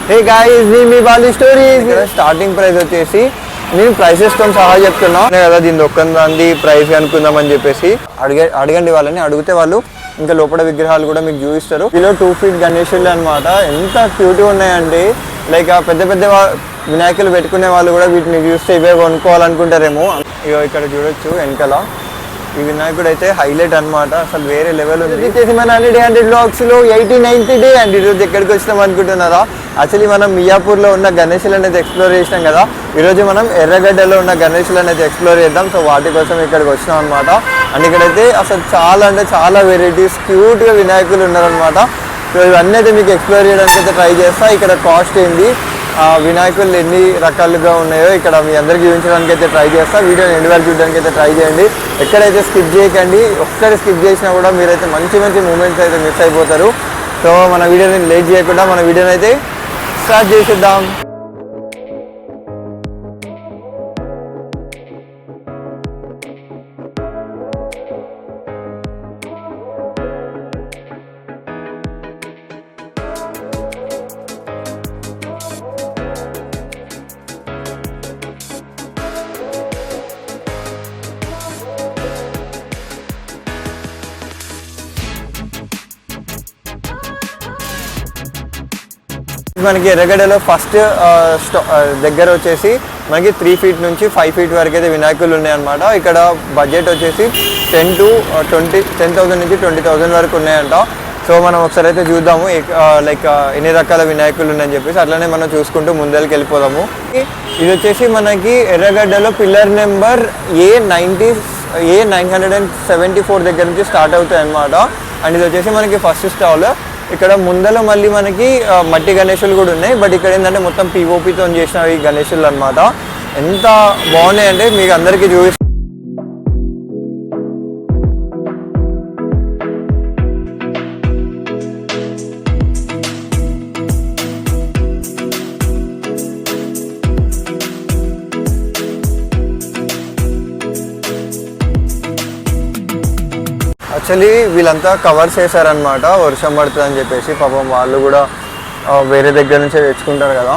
Hey guys మీ Bali stories. ఇక్కడ starting price వచ్చేసి నేను ప్రైసెస్ తో సహా చెప్తున్నా కదా, దీని ఒక్కంది ప్రైస్ కనుక్కుందామని చెప్పేసి అడగండి వాళ్ళని. అడిగితే వాళ్ళు ఇంకా లోపల విగ్రహాలు కూడా మీకు చూపిస్తారు. కిలో 2 feet గణేశులు అనమాట. ఎంత క్యూట్గా ఉన్నాయండి. లైక్ ఆ పెద్ద పెద్ద వినాయకులు పెట్టుకునే వాళ్ళు కూడా వీటిని చూస్తే ఇవే కొనుక్కోవాలనుకుంటారేమో. ఇగో ఇక్కడ చూడొచ్చు వెనకాల ఈ వినాయకుడు అయితే హైలైట్ అనమాట. అసలు వేరే లెవెల్ ఉంది. ఇది మన 100 vlogs లో 89th డే అండ్ ఈరోజు ఎక్కడికి వచ్చినాం అనుకుంటున్నారా? యాక్చువల్లీ మనం మియాపూర్లో ఉన్న గణేశులు అనేది ఎక్స్ప్లోర్ చేసినాం కదా. ఈరోజు మనం ఎర్రగడ్డలో ఉన్న గణేశులు అనేది ఎక్స్ప్లోర్ చేద్దాం. సో వాటి కోసం ఇక్కడికి వచ్చినాం అనమాట. అండ్ ఇక్కడైతే అసలు చాలా అంటే చాలా వెరైటీస్ క్యూట్గా వినాయకులు ఉన్నారనమాట. సో ఇవన్నీ అయితే మీకు ఎక్స్ప్లోర్ చేయడానికి అయితే ట్రై చేస్తా. ఇక్కడ కాస్ట్ ఏంది, వినాయకులు ఎన్ని రకాలుగా ఉన్నాయో ఇక్కడ మీ అందరికీ చూపించడానికి అయితే ట్రై చేస్తా. వీడియోని ఎండ్ వరకు చూడడానికి అయితే ట్రై చేయండి. ఎక్కడైతే స్కిప్ చేయకండి. ఒక్కటి స్కిప్ చేసినా కూడా మీరైతే మంచి మంచి మూమెంట్స్ అయితే మిస్ అయిపోతారు. సో మన వీడియోని లేట్ చేయకుండా మన వీడియోని అయితే స్టార్ట్ చేసేద్దాం. మనకి ఎర్రగడ్డలో ఫస్ట్ దగ్గర వచ్చేసి మనకి 3 feet నుంచి 5 feet వరకు అయితే వినాయకులు ఉన్నాయన్నమాట. ఇక్కడ బడ్జెట్ వచ్చేసి 10,000 నుంచి 20,000 వరకు ఉన్నాయంట. సో మనం ఒకసారి అయితే చూద్దాము లైక్ ఎన్ని రకాల వినాయకులు ఉన్నాయని చెప్పేసి. అట్లనే మనం చూసుకుంటూ ముందరికి వెళ్ళిపోదాము. ఇది వచ్చేసి మనకి ఎర్రగడ్డలో పిల్లర్ నెంబర్ A974 దగ్గర నుంచి స్టార్ట్ అవుతాయి అన్నమాట. అండ్ ఇది వచ్చేసి మనకి ఫస్ట్ స్టాల్. ఇక్కడ ముందర మళ్ళీ మనకి మట్టి గణేశులు కూడా ఉన్నాయి. బట్ ఇక్కడ ఏంటంటే మొత్తం పిఓపితో చేసిన ఈ గణేశులు అనమాట. ఎంత బాగున్నాయి అంటే మీకు అందరికీ చూపిస్తాను. యాక్చువల్లీ వీళ్ళంతా కవర్స్ వేసారనమాట వర్షం పడుతుంది అని చెప్పేసి. పాపం వాళ్ళు కూడా వేరే దగ్గర నుంచే తెచ్చుకుంటారు కదా.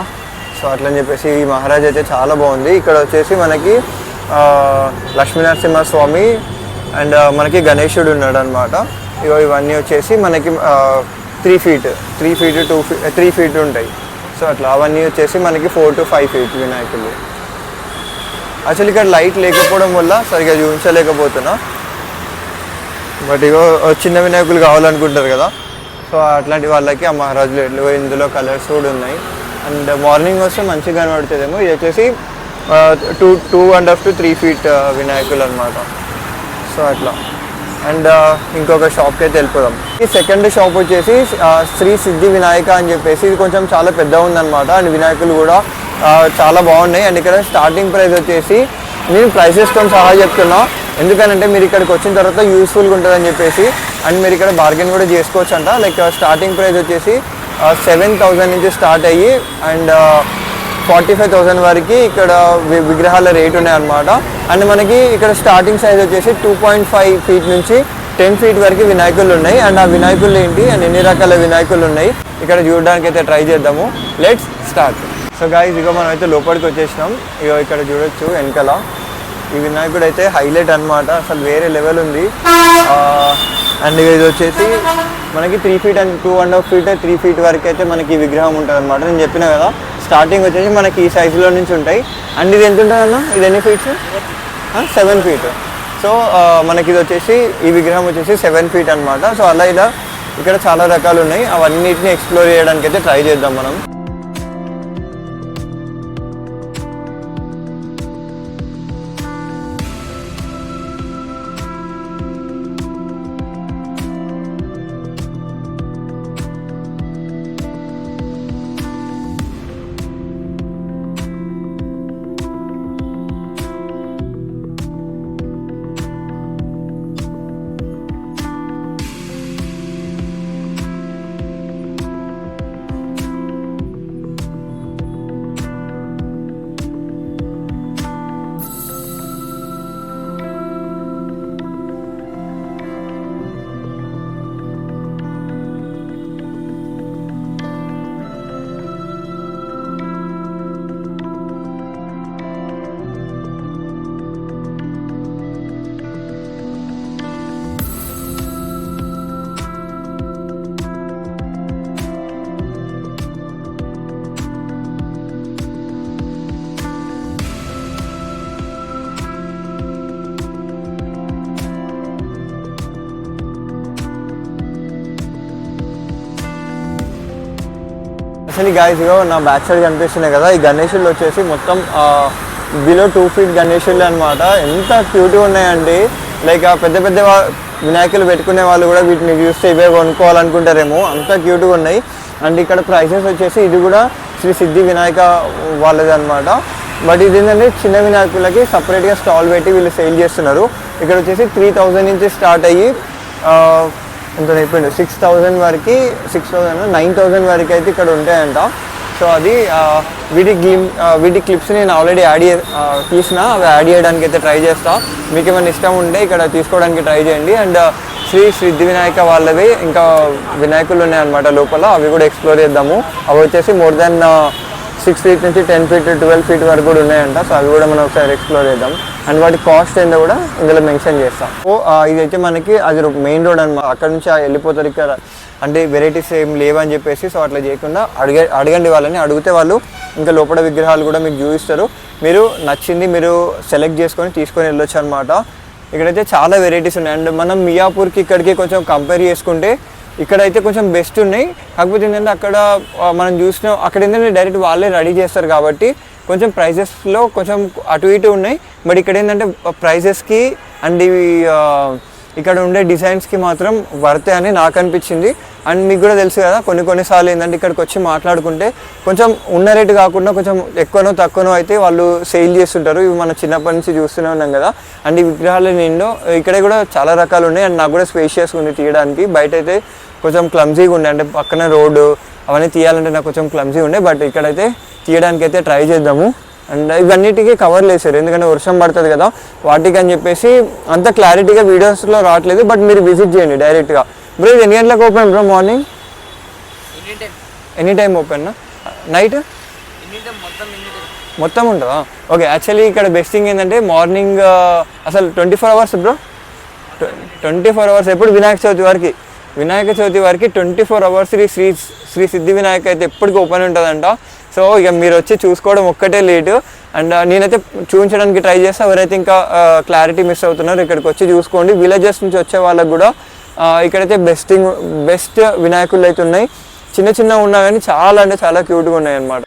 సో అట్లని చెప్పేసి ఈ మహారాజ్ అయితే చాలా బాగుంది. ఇక్కడ వచ్చేసి మనకి లక్ష్మీనరసింహస్వామి అండ్ మనకి గణేశుడు ఉన్నాడు అనమాట. ఇవన్నీ వచ్చేసి మనకి 3 feet 3 feet ఉంటాయి. సో అట్లా అవన్నీ వచ్చేసి మనకి 4 to 5 feet వినాయకులు. యాక్చువల్లీ ఇక్కడ లైట్ లేకపోవడం వల్ల సరిగ్గా చూపించలేకపోతున్నా. బట్ ఇగో చిన్న వినాయకులు కావాలనుకుంటారు కదా. సో అట్లాంటి వాళ్ళకి ఆ మహారాజులు ఇందులో కలర్స్ కూడా ఉన్నాయి. అండ్ మార్నింగ్ వస్తే మంచిగా కనబడుతుందేమో. ఇది వచ్చేసి 2.5 to 3 feet వినాయకులు అనమాట. సో అట్లా. అండ్ ఇంకొక షాప్కి అయితే వెళ్ళిపోదాం. ఈ సెకండ్ షాప్ వచ్చేసి శ్రీ సిద్ధి వినాయక అని చెప్పేసి. ఇది కొంచెం చాలా పెద్ద ఉందన్నమాట. అండ్ వినాయకులు కూడా చాలా బాగున్నాయి. అండ్ ఇక్కడ స్టార్టింగ్ ప్రైస్ వచ్చేసి నేను ప్రైసెస్తో సహా చెప్తున్నా. ఎందుకనంటే మీరు ఇక్కడికి వచ్చిన తర్వాత యూస్ఫుల్గా ఉంటుందని చెప్పేసి. అండ్ మీరు ఇక్కడ బార్గెన్ కూడా చేసుకోవచ్చు అంట. లైక్ స్టార్టింగ్ ప్రైస్ వచ్చేసి 7,000 నుంచి స్టార్ట్ అయ్యి అండ్ 45,000 వరకు ఇక్కడ విగ్రహాల రేట్ ఉన్నాయన్నమాట. అండ్ మనకి ఇక్కడ స్టార్టింగ్ సైజ్ వచ్చేసి 2.5 feet నుంచి 10 feet వరకు వినాయకులు ఉన్నాయి. అండ్ ఆ వినాయకులు ఏంటి అండ్ ఎన్ని రకాల వినాయకులు ఉన్నాయి ఇక్కడ చూడడానికి అయితే ట్రై చేద్దాము. Let's start. సో గాయ్స్ ఇక మనం అయితే లోపలికి వచ్చేసినాం. ఇక ఇక్కడ చూడొచ్చు వెనకాల ఈ వినాయకుడు అయితే హైలైట్ అనమాట. అసలు వేరే లెవెల్ ఉంది. అండ్ ఇది వచ్చేసి మనకి 3 feet అండ్ 2.5 feet 3 feet వరకు అయితే మనకి విగ్రహం ఉంటుంది అనమాట. నేను చెప్పిన కదా స్టార్టింగ్ వచ్చేసి మనకి ఈ సైజులో నుంచి ఉంటాయి. అండ్ ఇది ఎంత ఉంటుంది అన్న? ఇది ఎన్ని ఫీట్స్? 7 feet. సో మనకి ఇది వచ్చేసి ఈ విగ్రహం వచ్చేసి 7 feet అనమాట. సో అలా ఇలా ఇక్కడ చాలా రకాలు ఉన్నాయి. అవన్నిటిని ఎక్స్ప్లోర్ చేయడానికి అయితే ట్రై చేద్దాం మనం. యాక్చువల్లీ గాయస్ నా బ్యాక్ సైడ్ కనిపిస్తున్నాయి కదా, ఈ గణేషులు వచ్చేసి మొత్తం బిలో 2 feet గణేషులు అనమాట. ఎంత క్యూట్గా ఉన్నాయండి. లైక్ పెద్ద పెద్ద వినాయకులు పెట్టుకునే వాళ్ళు కూడా వీటిని చూస్తే ఇవే కొనుక్కోవాలనుకుంటారేమో, అంత క్యూట్గా ఉన్నాయి. అండ్ ఇక్కడ ప్రైసెస్ వచ్చేసి ఇది కూడా శ్రీ సిద్ధి వినాయక వాళ్ళది అనమాట. బట్ ఇది ఏంటంటే చిన్న వినాయకులకి సపరేట్గా స్టాల్ పెట్టి వీళ్ళు సేల్ చేస్తున్నారు. ఇక్కడ వచ్చేసి 3000 నుంచి స్టార్ట్ అయ్యి ఎంత అయిపోయింది 6000 వరకు, 9000 వరకు అయితే ఇక్కడ ఉంటాయంట. సో అది వీటి క్లిప్స్ నేను ఆల్రెడీ తీసిన, అవి యాడ్ చేయడానికి అయితే ట్రై చేస్తా. మీకు ఏమైనా ఇష్టం ఉంటే ఇక్కడ తీసుకోవడానికి ట్రై చేయండి. అండ్ శ్రీ సిద్ధి వినాయక వాళ్ళవి ఇంకా వినాయకులు ఉన్నాయన్నమాట లోపల, అవి కూడా ఎక్స్ప్లోర్ చేద్దాము. అవి వచ్చేసి మోర్ దెన్ 6 feet నుంచి 10 feet 12 feet వరకు కూడా ఉన్నాయంట. సో అవి కూడా మనం ఒకసారి ఎక్స్ప్లోర్ చేద్దాం. అండ్ వాటి కాస్ట్ ఏందో కూడా ఇందులో మెన్షన్ చేస్తాం. సో ఇదైతే మనకి అది మెయిన్ రోడ్ అనమాట. అక్కడ నుంచి వెళ్ళిపోతారు. ఇక్కడ అంటే వెరైటీస్ ఏం లేవని చెప్పేసి, సో అట్లా చేయకుండా అడగండి వాళ్ళని. అడిగితే వాళ్ళు ఇంకా లోపల విగ్రహాలు కూడా మీకు చూపిస్తారు. మీరు నచ్చింది మీరు సెలెక్ట్ చేసుకొని తీసుకొని వెళ్ళొచ్చు అనమాట. ఇక్కడైతే చాలా వెరైటీస్ ఉన్నాయి. అండ్ మనం మియాపూర్కి ఇక్కడికి కొంచెం కంపేర్ చేసుకుంటే ఇక్కడైతే కొంచెం బెస్ట్ ఉన్నాయి. కాకపోతే ఏంటంటే అక్కడ మనం చూసిన అక్కడ ఏంటంటే డైరెక్ట్ వాళ్ళే రెడీ చేస్తారు కాబట్టి కొంచెం ప్రైజెస్లో కొంచెం అటు ఇటు ఉన్నాయి. బట్ ఇక్కడ ఏంటంటే ప్రైజెస్కి అండ్ ఇవి ఇక్కడ ఉండే డిజైన్స్కి మాత్రం వర్తే అని నాకు అనిపించింది. అండ్ మీకు కూడా తెలుసు కదా, కొన్నిసార్లు ఏంటంటే ఇక్కడికి వచ్చి మాట్లాడుకుంటే కొంచెం ఉన్న రేటు కాకుండా కొంచెం ఎక్కువనో తక్కువనో అయితే వాళ్ళు సేల్ చేస్తుంటారు. ఇవి మనం చిన్నప్పటి నుంచి చూస్తూనే ఉన్నాం కదా. అండ్ ఈ విగ్రహాలు నిండో ఇక్కడ కూడా చాలా రకాలు ఉన్నాయి. అండ్ నాకు కూడా స్పేషియస్గా ఉంది తీయడానికి. బయట అయితే కొంచెం క్లమ్జీగా ఉండే, అంటే పక్కన రోడ్డు అవన్నీ తీయాలంటే నాకు కొంచెం క్లమ్జీగా ఉండే. బట్ ఇక్కడైతే తీయడానికి అయితే ట్రై చేద్దాము. అండ్ ఇవన్నిటికీ కవర్లు వేసారు, ఎందుకంటే వర్షం పడుతుంది కదా వాటికి అని చెప్పేసి అంత క్లారిటీగా వీడియోస్లో రావట్లేదు. బట్ మీరు విజిట్ చేయండి డైరెక్ట్గా. బ్రో ఇది ఎన్ని గంటలకు open bro? Morning any time open, night మొత్తం ఉంటుందా? ఓకే. యాక్చువల్లీ ఇక్కడ బెస్ట్ థింగ్ ఏంటంటే మార్నింగ్ అసలు 24 hours బ్రో, 24 hours. ఎప్పుడు వినాయక చవితి వరకు 24 hours శ్రీ సిద్ధి వినాయక అయితే ఎప్పటికీ ఓపెన్ ఉంటుందంట. సో ఇక మీరు వచ్చి చూసుకోవడం ఒక్కటే లేటు. అండ్ నేనైతే చూపించడానికి ట్రై చేస్తాను. ఎవరైతే ఇంకా క్లారిటీ మిస్ అవుతున్నారు ఇక్కడికి వచ్చి చూసుకోండి. విలేజెస్ నుంచి వచ్చే వాళ్ళకు కూడా ఇక్కడైతే బెస్ట్ వినాయకులు అయితే ఉన్నాయి. చిన్న ఉన్నా కానీ చాలా అంటే చాలా క్యూట్గా ఉన్నాయి అన్నమాట.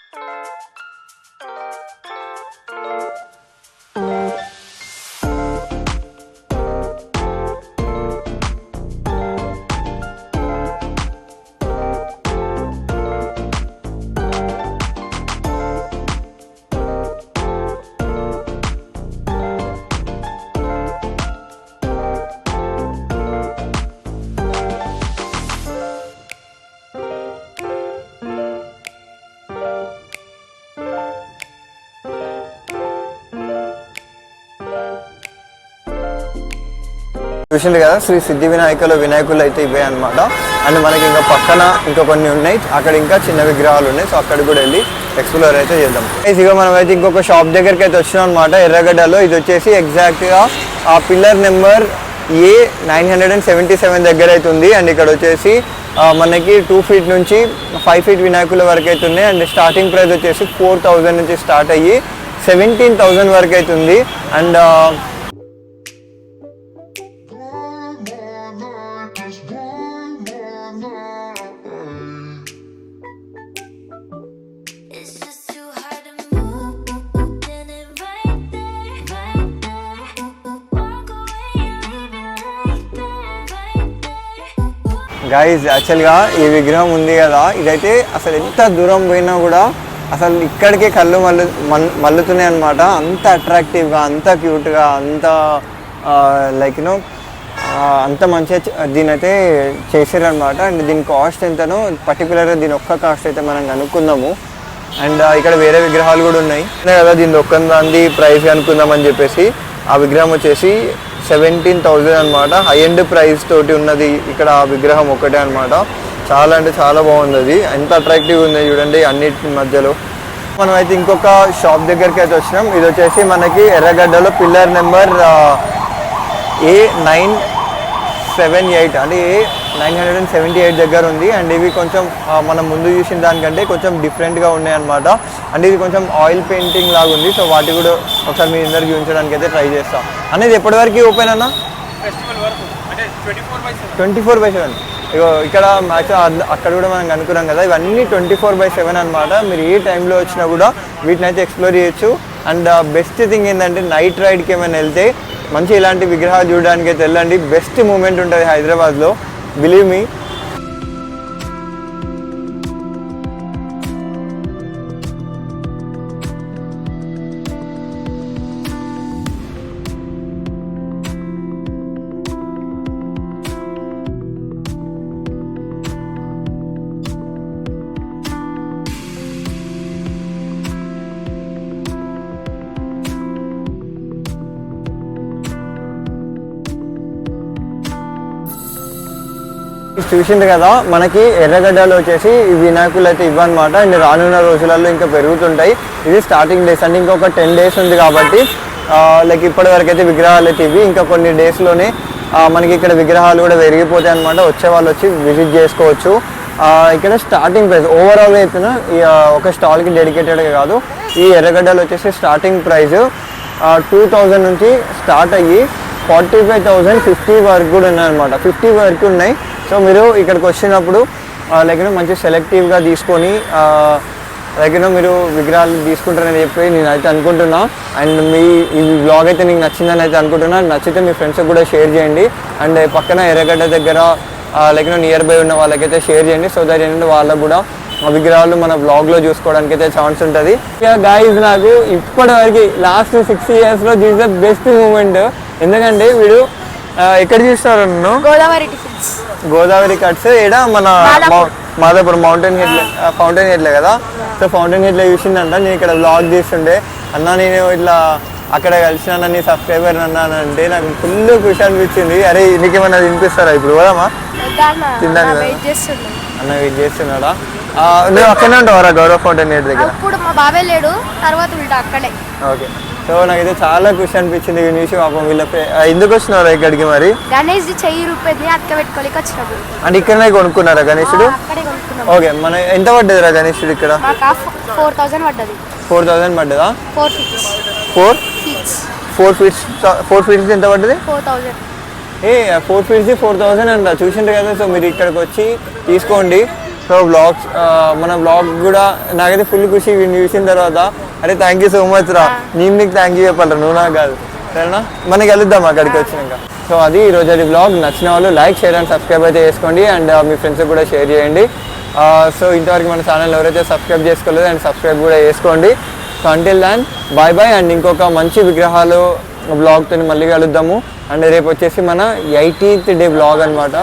చూసింది కదా శ్రీ సిద్ధి వినాయకులు అయితే ఇవే అనమాట. అండ్ మనకి ఇంకా పక్కన ఇంకా కొన్ని ఉన్నాయి, అక్కడ ఇంకా చిన్న విగ్రహాలు ఉన్నాయి. సో అక్కడికి కూడా వెళ్ళి ఎక్స్ప్లోర్ అయితే చేద్దాం. ఇక మనం అయితే ఇంకొక షాప్ దగ్గరికి అయితే వచ్చినాం అనమాట ఎర్రగడ్డలో. ఇది వచ్చేసి ఎగ్జాక్ట్గా ఆ పిల్లర్ నెంబర్ A977 దగ్గర అయితే ఉంది. అండ్ ఇక్కడ వచ్చేసి మనకి 2 feet నుంచి 5 feet వినాయకుల వరకు అయితే ఉన్నాయి. అండ్ స్టార్టింగ్ ప్రైస్ వచ్చేసి 4000 నుంచి స్టార్ట్ అయ్యి 17,000 వరకు అయితే ఉంది. అండ్ గైజ్ యాక్చువల్గా ఈ విగ్రహం ఉంది కదా, ఇదైతే అసలు ఎంత దూరం పోయినా కూడా అసలు ఇక్కడికే కళ్ళు మల్లుతున్నాయి అనమాట. అంత అట్రాక్టివ్గా, అంత క్యూట్గా, అంత లైక్ యూనో అంత మంచిగా దీని అయితే చేసారనమాట. అండ్ దీని కాస్ట్ ఎంతనో పర్టికులర్గా దీని ఒక్క కాస్ట్ అయితే మనం కనుక్కుందాము. అండ్ ఇక్కడ వేరే విగ్రహాలు కూడా ఉన్నాయి కదా, దీని ఒక్కదాన్ని ప్రైస్ కనుక్కుందామని చెప్పేసి. ఆ విగ్రహం వచ్చేసి 17,000 అనమాట. హై ఎండ్ ప్రైస్ తోటి ఉన్నది ఇక్కడ ఆ విగ్రహం ఒకటే అనమాట. చాలా అంటే చాలా బాగుంది. అది ఎంత అట్రాక్టివ్ ఉంది చూడండి అన్నిటి మధ్యలో. మనం అయితే ఇంకొక షాప్ దగ్గరికి అయితే వచ్చినాం. ఇది వచ్చేసి మనకి ఎర్రగడ్డలో పిల్లర్ నెంబర్ A978 అంటే A978 దగ్గర ఉంది. అండ్ ఇవి కొంచెం మనం ముందు చూసిన దానికంటే కొంచెం డిఫరెంట్గా ఉన్నాయి అనమాట. అంటే ఇది కొంచెం ఆయిల్ పెయింటింగ్ లాగా ఉంది. సో వాటి కూడా ఒకసారి మీ అందరికి చూపించడానికి అయితే ట్రై చేస్తాం. అనేది ఎప్పటి వరకు ఓపెన్ అన్న? 24/7. ఇగో ఇక్కడ మ్యాక్సిమం అక్కడ కూడా మనం అనుకున్నాం కదా, ఇవన్నీ 24/7 అనమాట. మీరు ఏ టైంలో వచ్చినా కూడా వీటిని అయితే ఎక్స్ప్లోర్ చేయొచ్చు. అండ్ బెస్ట్ థింగ్ ఏంటంటే నైట్ రైడ్కి ఏమైనా వెళ్తే మంచి ఇలాంటి విగ్రహాలు చూడడానికి అయితే వెళ్ళండి. బెస్ట్ మూమెంట్ ఉంటుంది హైదరాబాద్లో, బిలీవ్ మీ. చూసింది కదా, మనకి ఎర్రగడ్డలు వచ్చేసి ఈ వినాయకులు అయితే ఇవ్వనమాట. అండ్ రానున్న రోజులలో ఇంకా పెరుగుతుంటాయి. ఇది స్టార్టింగ్ డేస్ అంటే ఇంకొక 10 days ఉంది కాబట్టి లైక్ ఇప్పటి వరకు అయితే విగ్రహాలు అయితే ఇవి. ఇంకా కొన్ని డేస్లోనే మనకి ఇక్కడ విగ్రహాలు కూడా పెరిగిపోతాయి అనమాట. వచ్చే వాళ్ళు వచ్చి విజిట్ చేసుకోవచ్చు. ఇక్కడ స్టార్టింగ్ ప్రైస్ ఓవరాల్ అయితే ఒక స్టాల్కి డెడికేటెడ్గా కాదు, ఈ ఎర్రగడ్డలు వచ్చేసి స్టార్టింగ్ ప్రైస్ 2000 నుంచి స్టార్ట్ అయ్యి 45,000 50 వరకు కూడా ఉన్నాయన్నమాట. 50 వరకు ఉన్నాయి. సో మీరు ఇక్కడికి వచ్చినప్పుడు లైక్ మంచి సెలెక్టివ్గా తీసుకొని లైక్ మీరు విగ్రహాలు తీసుకుంటారని చెప్పి నేనైతే అనుకుంటున్నా. అండ్ ఈ బ్లాగ్ అయితే నీకు నచ్చిందని అయితే అనుకుంటున్నా. నచ్చితే మీ ఫ్రెండ్స్కి కూడా షేర్ చేయండి. అండ్ పక్కన ఎర్రగడ్డ దగ్గర లైక్ నియర్ బై ఉన్న వాళ్ళకైతే షేర్ చేయండి. సో దట్ ఏంటంటే వాళ్ళకు కూడా విగ్రహాలు మన బ్లాగ్లో చూసుకోవడానికి అయితే ఛాన్స్ ఉంటుంది. గైస్ నాకు ఇప్పటివరకు లాస్ట్ 6 yearsలో దిస్ ద బెస్ట్ మూమెంట్. ఎందుకంటే వీడు ఎక్కడ చూస్తారు నన్ను, గోదావరి కట్స్ ఏడా మన మాదాపూర్ ఫౌంటైన్ హెడ్లే కదా. సో ఫౌంటైన్ హెడ్లో చూసిందంట. నేను ఇక్కడ బ్లాగ్ తీస్తుండే, అన్న నేను ఇట్లా అక్కడ కలిసిన నీ సబ్స్క్రైబర్ అన్నాను అంటే నాకు ఫుల్ ఖుషి అనిపించింది. అరే నీకేమన్నా వినిపిస్తారా ఇప్పుడు పోదామా తిందాను అన్న వెయిట్ చేస్తున్నాడా? నువ్వు అక్కడనే ఉంటావారా గౌరవ్ ఫౌంటైన్ హెడ్ దగ్గర? ఓకే. సో నాకైతే చాలా ఖుషి అనిపించింది ఈ న్యూస్. పాపం వీళ్ళ ఎందుకు వచ్చినారా ఇక్కడికి మరి? గణేష్ చెయ్యి రూపాయి అక్క పెట్టుకోలేక వచ్చినప్పుడు అంటే ఇక్కడనే కొనుక్కున్నారా గణేశుడు? ఓకే. మన ఎంత పడ్డదిరా గణేశుడు ఇక్కడ? 4,000 పడ్డది. 4,000 పడ్డదా? 4 feet 4 feet ఎంత పడ్డది? 4,000. 4 feet 4,000 అంట. చూసిండ్రు కదా. సో మీరు ఇక్కడికి వచ్చి తీసుకోండి. సో బ్లాగ్స్ మన బ్లాగ్ కూడా నాకైతే ఫుల్ ఖుషి చూసిన తర్వాత. అరే థ్యాంక్ యూ సో మచ్ రా. నీకు థ్యాంక్ యూ చెప్పాలి, నువ్వు నాకు కాదు, సరేనా? మనకి వెళ్దాం అక్కడికి వచ్చినాక. సో అది ఈరోజు అది బ్లాగ్. నచ్చిన వాళ్ళు లైక్, షేర్ అండ్ సబ్స్క్రైబ్ అయితే చేసుకోండి. అండ్ మీ ఫ్రెండ్స్కి కూడా షేర్ చేయండి. సో ఇంతవరకు మన ఛానల్ ఎవరైతే సబ్స్క్రైబ్ చేసుకోలేదు అండ్ సబ్స్క్రైబ్ కూడా చేసుకోండి. So until then bye bye. And ఇంకొక మంచి విగ్రహాలు బ్లాగ్తో మళ్ళీ కలుద్దాము. అండ్ రేపు వచ్చేసి మన 80th డే బ్లాగ్ అనమాట.